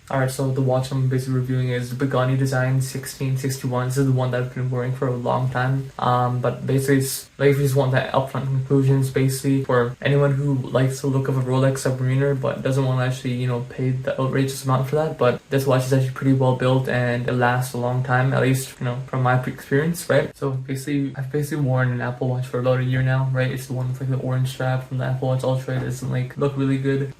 Alright, so the watch I'm basically reviewing is the Pagani Design 1661. This is the one that I've been wearing for a long time. But basically, it's like if you just want that upfront conclusions, basically for anyone who likes the look of a Rolex Submariner but doesn't want to actually, pay the outrageous amount for that. But this watch is actually pretty well built and it lasts a long time, at least, from my experience, right? So basically, I've basically worn an Apple Watch for about a year now, right? It's the one with like the orange strap from the Apple Watch Ultra. It doesn't like look really good.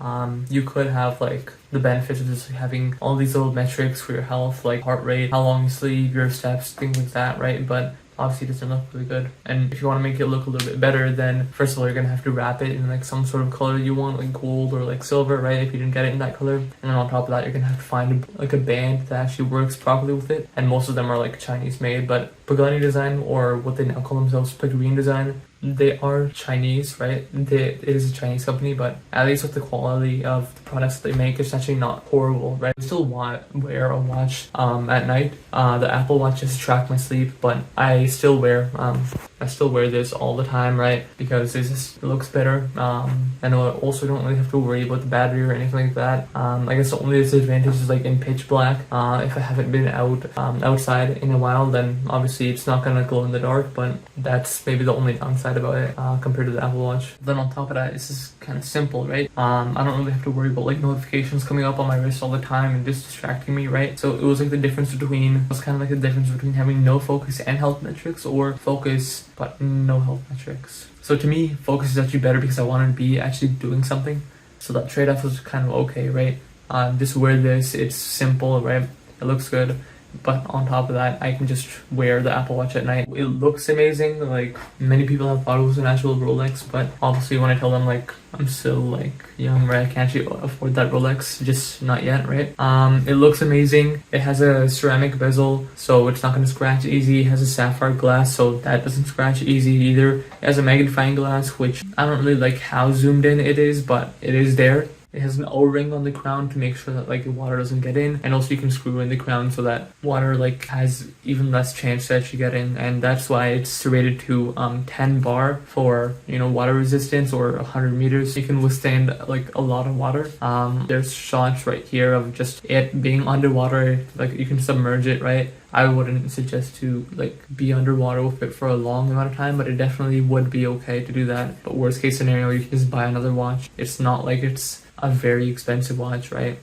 You could have like the benefits of just having all these little metrics for your health, like heart rate, how long you sleep, your steps, things like that, right? But obviously it doesn't look really good. And if you want to make it look a little bit better, then first of all, you're gonna have to wrap it in like some sort of color you want, like gold or like silver, right? If you didn't get it in that color. And then on top of that, you're gonna have to find like a band that actually works properly with it. And most of them are like Chinese made, but Pagani Design, or what they now call themselves, Pagani Design, they are Chinese, right? It is a Chinese company, but at least with the quality of the products that they make, it's actually not horrible, right? I still wear a watch at night. The Apple Watch just track my sleep, but I still wear this all the time, right? Because it looks better. And I also don't really have to worry about the battery or anything like that. I guess the only disadvantage is like in pitch black. If I haven't been outside in a while, then obviously it's not gonna glow in the dark, but that's maybe the only downside about it compared to the Apple Watch. Then on top of that, this is kind of simple, right? I don't really have to worry about like notifications coming up on my wrist all the time and just distracting me, right? So it was like the difference between having no focus and health metrics, or focus but no health metrics. So to me, focus is actually better because I want to be actually doing something. So that trade-off was kind of okay, right? Just wear this, it's simple, right? It looks good. But on top of that, I can just wear the Apple Watch at night. It looks amazing. Like, many people have thought it was an actual Rolex, but obviously when I tell them like I'm still like young, right, I can't actually afford that Rolex, just not yet, right? It looks amazing. It has a ceramic bezel, so it's not going to scratch easy. It has a sapphire glass, so that doesn't scratch easy either. It has a magnifying glass, which I don't really like how zoomed in it is, but it is there. It has an O-ring on the crown to make sure that like the water doesn't get in, and also you can screw in the crown so that water like has even less chance to actually get in, and that's why it's rated to 10 bar for water resistance, or 100 meters. You can withstand like a lot of water. There's shots right here of just it being underwater, like you can submerge it, right? I wouldn't suggest to like be underwater with it for a long amount of time, but it definitely would be okay to do that. But worst case scenario, you can just buy another watch. It's not like it's a very expensive watch, right?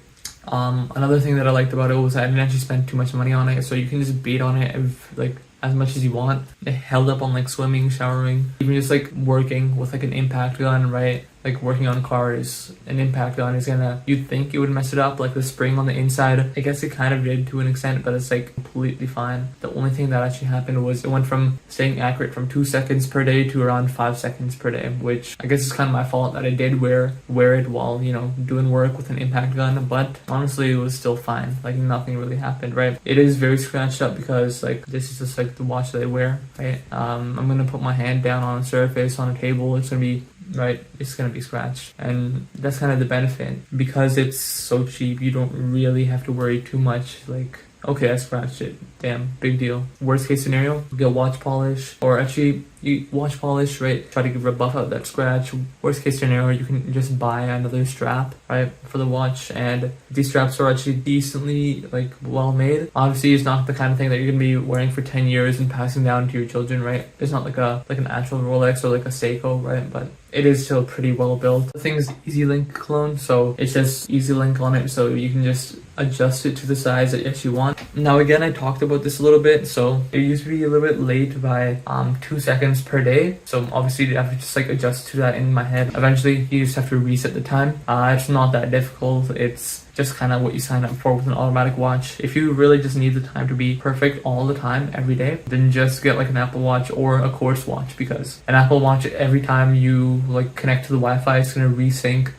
Another thing that I liked about it was I didn't actually spend too much money on it, so you can just beat on it like as much as you want. It held up on like swimming, showering, even just like working with like an impact gun, right? Like working on cars, an impact gun is you'd think it would mess it up, like the spring on the inside. I guess it kind of did to an extent, but it's like completely fine. The only thing that actually happened was it went from staying accurate from 2 seconds per day to around 5 seconds per day, which I guess is kind of my fault that I did wear it while, doing work with an impact gun, but honestly it was still fine. Like nothing really happened, right? It is very scratched up because like this is just like the watch that I wear, right? I'm gonna put my hand down on a surface, on a table, it's gonna be scratched, and that's kind of the benefit. Because it's so cheap, you don't really have to worry too much, like, okay, I scratched it, damn, big deal. Worst case scenario, you get watch polish, or actually you watch polish, right, try to buff out that scratch. Worst case scenario, you can just buy another strap, right, for the watch, and these straps are actually decently like well made. Obviously it's not the kind of thing that you're gonna be wearing for 10 years and passing down to your children, right? It's not like an actual Rolex or like a Seiko, right? But it is still pretty well built. The thing is Easy Link clone, so it's just Easy Link on it, so you can just adjust it to the size that you actually want. Now again, I talked about this a little bit, so it used to be a little bit late by 2 seconds per day, so obviously you have to just like adjust to that in my head. Eventually you just have to reset the time. It's not that difficult. It's just kind of what you sign up for with an automatic watch. If you really just need the time to be perfect all the time, every day, then just get like an Apple Watch or a quartz watch, because an Apple Watch, every time you like connect to the Wi-Fi, it's going to resync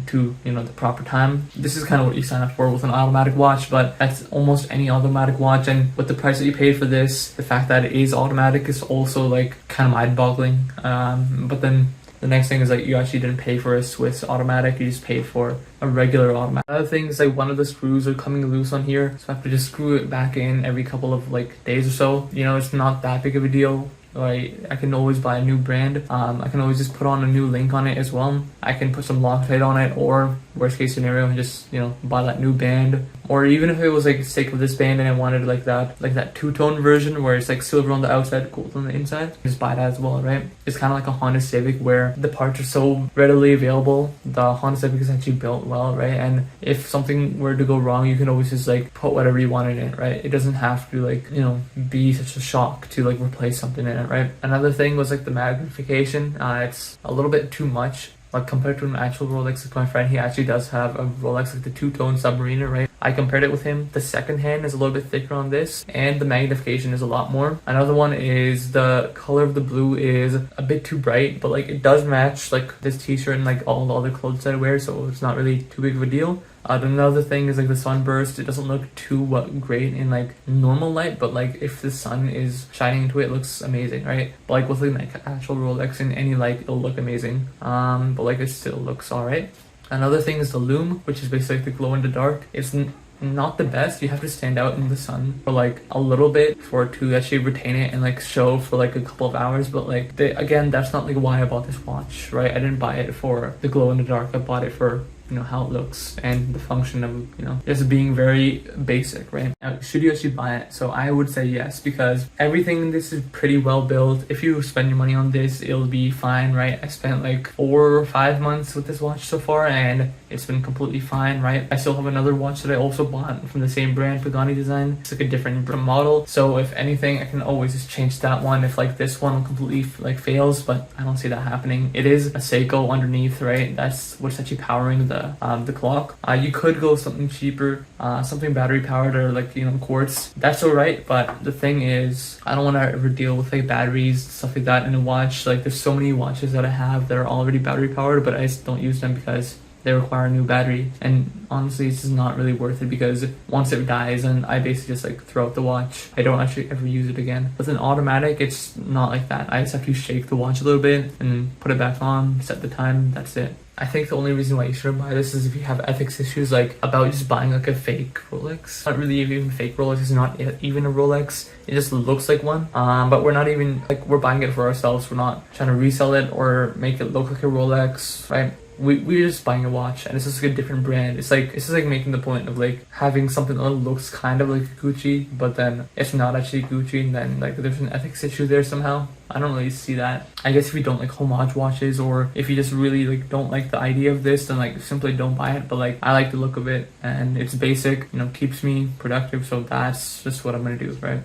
to the proper time. This is kind of what you sign up for with an automatic watch, but that's almost any automatic watch. And with the price that you paid for this, the fact that it is automatic is also like kind of mind-boggling. But then the next thing is like you actually didn't pay for a Swiss automatic, you just paid for a regular automatic. Another thing is like one of the screws are coming loose on here, so I have to just screw it back in every couple of like days or so. It's not that big of a deal. I can always buy a new brand. I can always just put on a new link on it as well. I can put some Loctite on it, or worst case scenario, just buy that new band. Or even if it was like sake of this band and I wanted like that two-tone version where it's like silver on the outside, gold on the inside, just buy that as well, right? It's kind of like a Honda Civic where the parts are so readily available. The Honda Civic is actually built well, right? And if something were to go wrong, you can always just like put whatever you want in it, right? It doesn't have to like, you know, be such a shock to like replace something in it, right? Another thing was like the magnification. It's a little bit too much. Like compared to an actual Rolex, like my friend, he actually does have a Rolex, like the two-tone Submariner, right? I compared it with him. The second hand is a little bit thicker on this, and the magnification is a lot more. Another one is the color of the blue is a bit too bright, but like it does match like this t-shirt and like all the other clothes that I wear, so it's not really too big of a deal. Another thing is like the sunburst. It doesn't look too great in like normal light, but like if the sun is shining into it, it looks amazing, right? But like with like actual Rolex in any light, it'll look amazing. But like it still looks alright. Another thing is the lume, which is basically the glow in the dark. It's not the best. You have to stand out in the sun for like a little bit for it to actually retain it and like show for like a couple of hours. But like again, that's not like why I bought this watch, right? I didn't buy it for the glow in the dark. I bought it for, you know, how it looks and the function of, you know, just being very basic, right? Now, should you actually buy it? So I would say yes, because everything in this is pretty well built. If you spend your money on this, it'll be fine, right? I spent like 4 or 5 months with this watch so far and it's been completely fine, right? I still have another watch that I also bought from the same brand, Pagani design. It's like a different model. So if anything, I can always just change that one if like this one completely like fails, but I don't see that happening. It is a Seiko underneath, right? That's what's actually powering the clock. You could go something cheaper, something battery powered or like, you know, quartz. That's alright, but the thing is, I don't want to ever deal with like batteries, stuff like that in a watch. Like there's so many watches that I have that are already battery powered, but I just don't use them because they require a new battery, and honestly it's just not really worth it because once it dies and I basically just like throw out the watch. I don't actually ever use it again. With an automatic, it's not like that. I just have to shake the watch a little bit and put it back on, set the time, that's it. I think the only reason why you shouldn't buy this is if you have ethics issues like about just buying like a fake Rolex. Not really even fake Rolex, it's not even a Rolex. It just looks like one. But we're not even like, we're buying it for ourselves. We're not trying to resell it or make it look like a Rolex, right? We're just buying a watch and it's just like a different brand. It's just like making the point of like having something that looks kind of like Gucci, but then it's not actually Gucci, and then like there's an ethics issue there somehow. I don't really see that. I guess if you don't like homage watches, or if you just really like don't like the idea of this, then like simply don't buy it. But like I like the look of it and it's basic, you know, keeps me productive, so that's just what I'm gonna do, right?